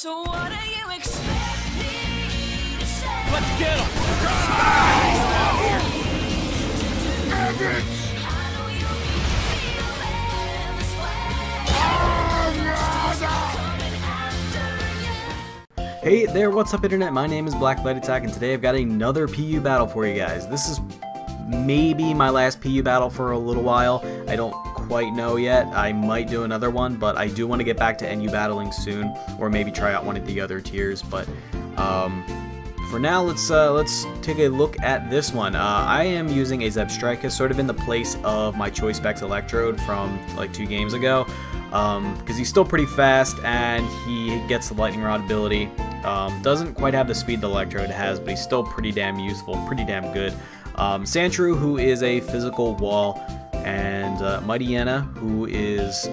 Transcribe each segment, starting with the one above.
So what do you expect me to say? Let's get him! Hey there, what's up internet? My name is BlackLightAttack and today I've got another PU battle for you guys. This is maybe my last PU battle for a little while. I don't quite know yet. I might do another one, but I do want to get back to NU battling soon, or maybe try out one of the other tiers. But for now, let's take a look at this one. I am using a Zebstrika sort of in the place of my Choice Specs Electrode from like 2 games ago, because he's still pretty fast and he gets the Lightning Rod ability. Doesn't quite have the speed the Electrode has, but he's still pretty damn useful, pretty damn good. Sandshrew, who is a physical wall, and Mighty Yenna, who is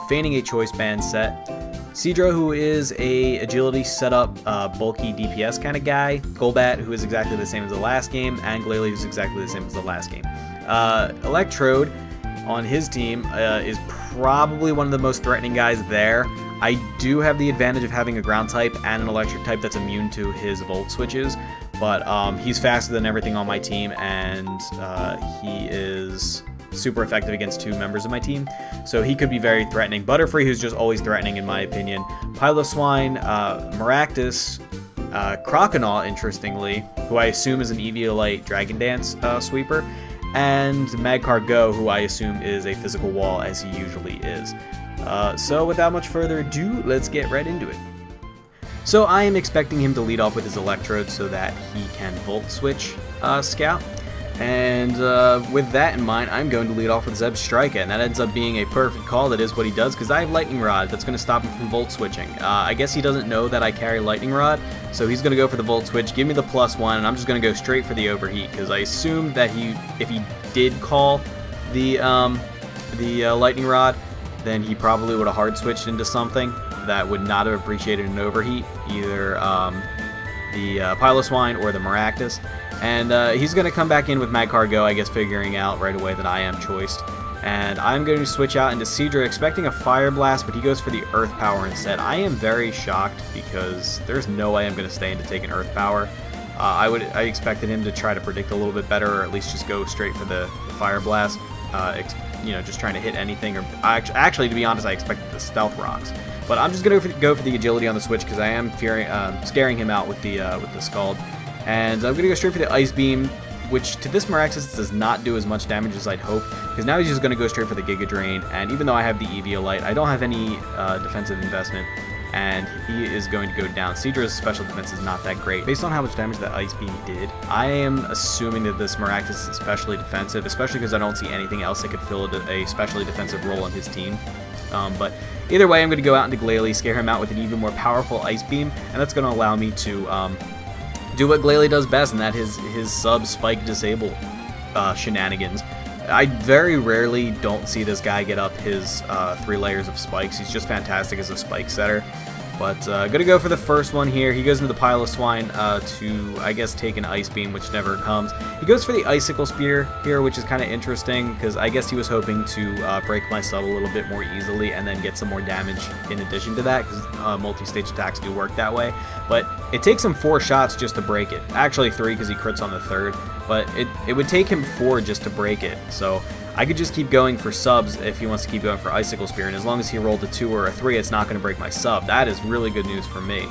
feigning a choice band set. Seadra, who is a agility setup, bulky DPS kind of guy. Golbat, who is exactly the same as the last game, and Glalie, who's exactly the same as the last game. Electrode on his team is probably one of the most threatening guys there. I do have the advantage of having a ground type and an electric type that's immune to his volt switches, but he's faster than everything on my team, and he is super effective against 2 members of my team, so he could be very threatening. Butterfree, who's just always threatening in my opinion. Piloswine, Maractus, Croconaw, interestingly, who I assume is an Eviolite Dragon Dance sweeper, and Magcar Go, who I assume is a physical wall, as he usually is. So without much further ado, let's get right into it. So I am expecting him to lead off with his Electrode so that he can Volt Switch Scout. And with that in mind, I'm going to lead off with Zebstrika, and that ends up being a perfect call. That is what he does, because I have Lightning Rod that's going to stop him from Volt Switching. I guess he doesn't know that I carry Lightning Rod, so he's going to go for the Volt Switch, give me the +1, and I'm just going to go straight for the Overheat, because I assumed that if he did call the Lightning Rod, then he probably would have hard switched into something that would not have appreciated an Overheat, either the Piloswine or the Maractus. And he's going to come back in with Magcar Go, I guess, figuring out right away that I am choiced. And I'm going to switch out into Seadra, expecting a Fire Blast, but he goes for the Earth Power instead. I am very shocked, because there's no way I'm going to stay in to take an Earth Power. I expected him to try to predict a little bit better, or at least just go straight for the Fire Blast. You know, just trying to hit anything. Or actually, to be honest, I expected the Stealth Rocks. But I'm just going to go for the Agility on the switch, because I am scaring him out with the Scald. And I'm going to go straight for the Ice Beam, which to this Maractus does not do as much damage as I'd hope, because now he's just going to go straight for the Giga Drain. And even though I have the Eviolite, I don't have any defensive investment, and he is going to go down. Seadra's special defense is not that great. Based on how much damage that Ice Beam did, I am assuming that this Maractus is especially defensive, especially because I don't see anything else that could fill a specially defensive role on his team. But either way, I'm going to go out into Glalie, scare him out with an even more powerful Ice Beam, and that's going to allow me to do what Glalie does best, and that is his sub-spike disable shenanigans. I very rarely don't see this guy get up his 3 layers of spikes. He's just fantastic as a spike setter. But gonna go for the first one here. He goes into the Piloswine to, I guess, take an Ice Beam, which never comes. He goes for the Icicle Spear here, which is kind of interesting, because I guess he was hoping to break my sub a little bit more easily and then get some more damage in addition to that, because multi-stage attacks do work that way. But it takes him 4 shots just to break it. Actually 3, because he crits on the 3rd. But it would take him 4 just to break it. So I could just keep going for subs if he wants to keep going for Icicle Spear, and as long as he rolled a 2 or a 3, it's not going to break my sub. That is really good news for me.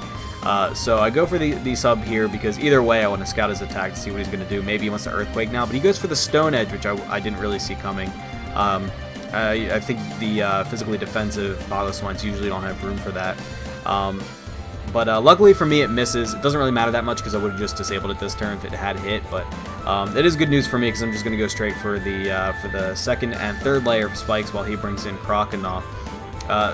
So I go for the sub here, because either way I want to scout his attack to see what he's going to do. Maybe he wants to Earthquake now, but he goes for the Stone Edge, which I didn't really see coming. I think the physically defensive Piloswines usually don't have room for that. But luckily for me, it misses. It doesn't really matter that much, because I would have just disabled it this turn if it had hit. But it is good news for me, because I'm just going to go straight for the 2nd and 3rd layer of spikes while he brings in Croconaw.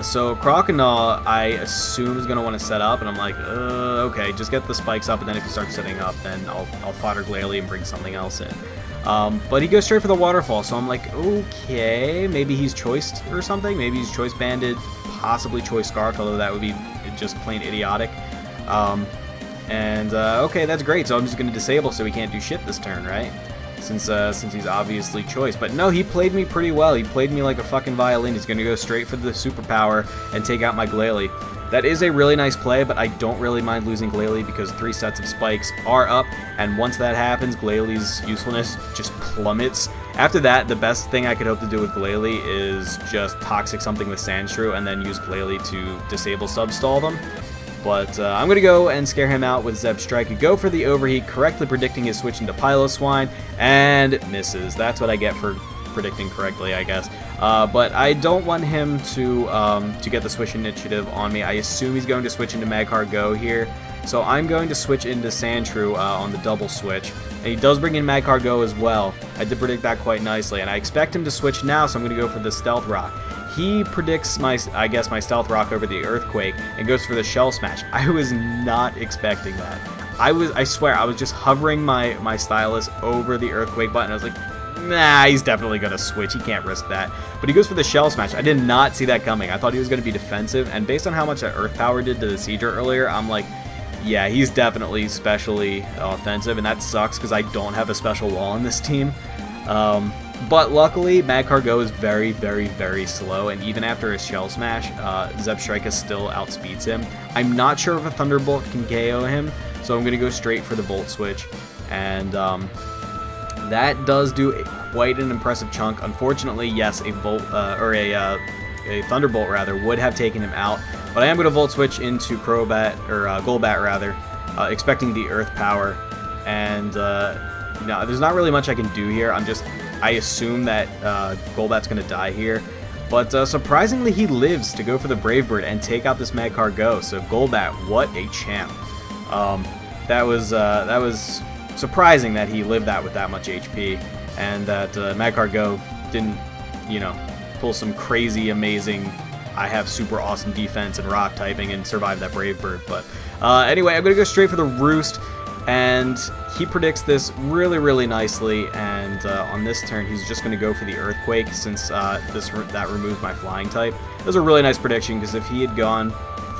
So Croconaw, I assume, is going to want to set up, and I'm like, okay, just get the spikes up, and then if he starts setting up, then I'll fodder Glalie and bring something else in. But he goes straight for the Waterfall, so I'm like, okay, maybe he's choiced or something. Maybe he's choice banded, possibly choice scarfed, although that would be just plain idiotic. Okay, that's great, so I'm just going to disable so he can't do shit this turn, right? since he's obviously choice. But no, he played me pretty well. He played me like a fucking violin. He's going to go straight for the superpower and take out my Glalie. That is a really nice play, but I don't really mind losing Glalie because 3 sets of spikes are up, and once that happens, Glalie's usefulness just plummets. After that, the best thing I could hope to do with Glalie is just Toxic something with Sandshrew and then use Glalie to disable substall them. But I'm going to go and scare him out with Zeb Strike. Go for the overheat, correctly predicting his switch into Piloswine, and misses. That's what I get for predicting correctly, I guess. But I don't want him to get the switch initiative on me. I assume he's going to switch into Magcar Go here. So I'm going to switch into Sandshrew on the double switch. And he does bring in Magcar Go as well. I did predict that quite nicely. And I expect him to switch now, so I'm going to go for the Stealth Rock. He predicts my Stealth Rock over the Earthquake and goes for the Shell Smash. I was not expecting that. I swear, I was just hovering my stylus over the Earthquake button. I was like, nah, he's definitely going to switch. He can't risk that. But he goes for the Shell Smash. I did not see that coming. I thought he was going to be defensive. And based on how much that Earth Power did to the Seedra earlier, I'm like, yeah, he's definitely specially offensive. And that sucks because I don't have a special wall in this team. But luckily, Magcar Go is very, very, very slow, and even after his Shell Smash, Zeb Strike still outspeeds him. I'm not sure if a Thunderbolt can KO him, so I'm going to go straight for the Volt Switch, and that does do quite an impressive chunk. Unfortunately, yes, a Thunderbolt rather would have taken him out, but I am going to Volt Switch into Golbat rather, expecting the Earth Power, and no, there's not really much I can do here. I assume that Golbat's going to die here. But surprisingly, he lives to go for the Brave Bird and take out this Magcar Go. So Golbat, what a champ. That was surprising that he lived that with that much HP. And that Magcar Go didn't, pull some crazy, amazing, I have super awesome defense and rock typing and survive that Brave Bird. But anyway, I'm going to go straight for the Roost. And he predicts this really, really nicely, and on this turn he's just going to go for the Earthquake since that removes my Flying type. It was a really nice prediction because if he had gone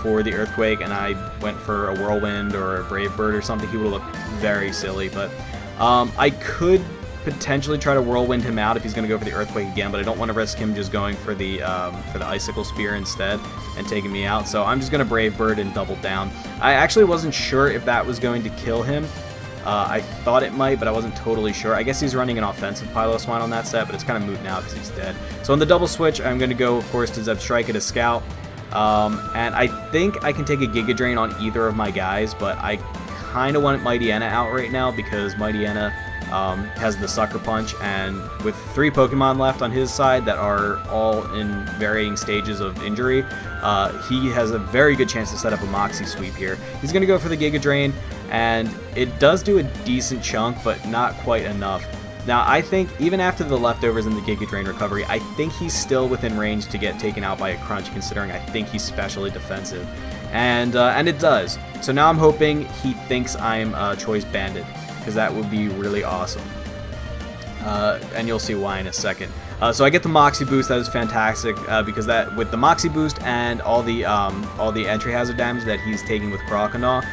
for the Earthquake and I went for a Whirlwind or a Brave Bird or something, he would have looked very silly. But I could potentially try to Whirlwind him out if he's going to go for the Earthquake again, but I don't want to risk him just going for the Icicle Spear instead and taking me out. So I'm just going to Brave Bird and double down. I actually wasn't sure if that was going to kill him. I thought it might, but I wasn't totally sure. I guess he's running an offensive Piloswine on that set, but it's kind of moot now because he's dead. So on the double switch, I'm going to go, of course, to Zeb Strike at a Scout. And I think I can take a Giga Drain on either of my guys, but I kind of want Mightyena out right now because Mightyena has the Sucker Punch, and with 3 Pokemon left on his side that are all in varying stages of injury, he has a very good chance to set up a Moxie Sweep here. He's going to go for the Giga Drain, and it does do a decent chunk, but not quite enough. Now, I think, even after the leftovers in the Giga Drain recovery, I think he's still within range to get taken out by a Crunch, considering I think he's specially defensive. And it does. So now I'm hoping he thinks I'm Choice Bandit, because that would be really awesome. And you'll see why in a second. So I get the Moxie Boost. That is fantastic, because that with the Moxie Boost and all the entry hazard damage that he's taking with Croconaw,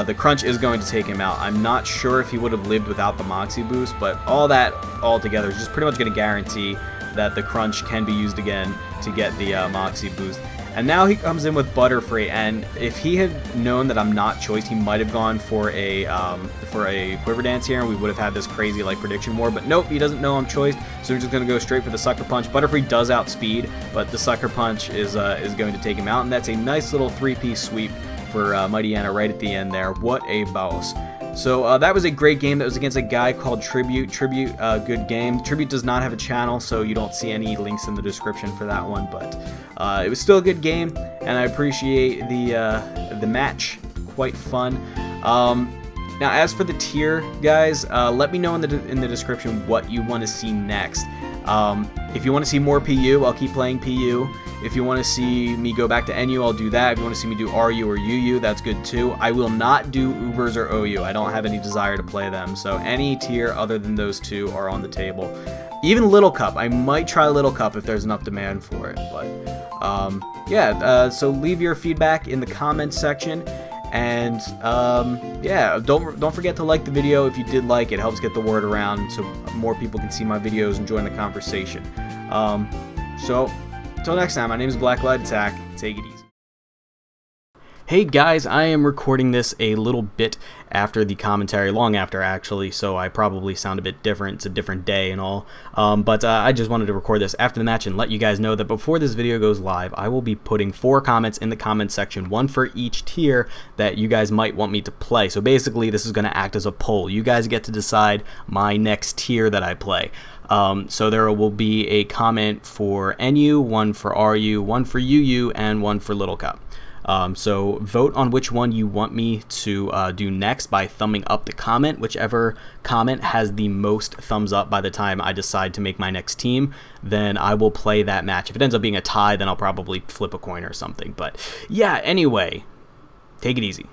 the Crunch is going to take him out. I'm not sure if he would have lived without the Moxie Boost, but all that all together is just pretty much going to guarantee that the Crunch can be used again to get the Moxie Boost. And now he comes in with Butterfree, and if he had known that I'm not Choice, he might have gone for a Quiver Dance here, and we would have had this crazy like prediction war. But nope, he doesn't know I'm Choice, so we're just going to go straight for the Sucker Punch. Butterfree does outspeed, but the Sucker Punch is going to take him out, and that's a nice little 3-piece sweep for Mightyena right at the end there. What a boss. So that was a great game. That was against a guy called Tribute. Tribute, good game. Tribute does not have a channel, so you don't see any links in the description for that one, but it was still a good game, and I appreciate the match. Quite fun. Now, as for the tier, guys, let me know in the description what you want to see next. If you want to see more PU, I'll keep playing PU. If you want to see me go back to NU, I'll do that. If you want to see me do RU or UU, that's good too. I will not do Ubers or OU. I don't have any desire to play them. So any tier other than those two are on the table. Even Little Cup. I might try Little Cup if there's enough demand for it. But yeah, so leave your feedback in the comments section. And yeah, don't forget to like the video if you did like it. Helps get the word around so more people can see my videos and join the conversation. So until next time, my name is BlackLightAttack. Take it easy. Hey guys, I am recording this a little bit after the commentary, long after actually, so I probably sound a bit different. It's a different day and all, but I just wanted to record this after the match and let you guys know that before this video goes live, I will be putting 4 comments in the comment section, 1 for each tier that you guys might want me to play. So basically this is going to act as a poll. You guys get to decide my next tier that I play. So there will be a comment for NU, 1 for RU, 1 for UU, and 1 for Little Cup. So vote on which one you want me to do next by thumbing up the comment. Whichever comment has the most thumbs up by the time I decide to make my next team, then I will play that match. If it ends up being a tie, then I'll probably flip a coin or something. But yeah, anyway, take it easy.